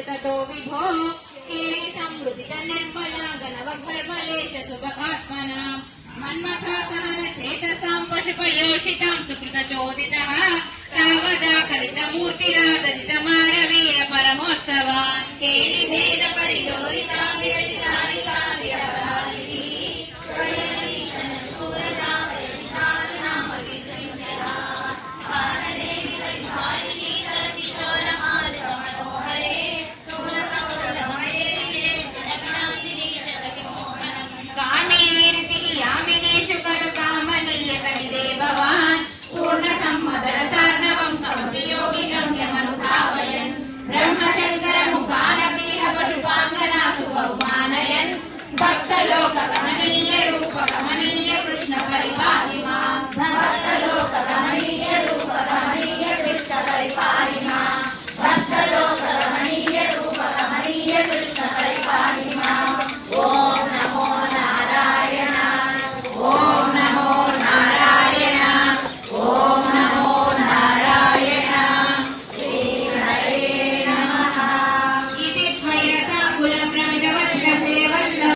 ततो विभो केळि समृद्धित निर्मला गणवगर्भलेश सुभगात्मना मन्मथा सहन चेतसां पशुपयोषितां सुकृतचोदितः तावदाकरितमूर्तिरादरितमारवीर परमोत्सवान् केळि भेद परिदोरितां विरचितानितां विरवधारिणी भक्तलोकगमनीय रूपगमनीय कृष्ण परिपाहि मां भक्तलोकगमनीय रूपगमनीय कृष्ण परिपाहि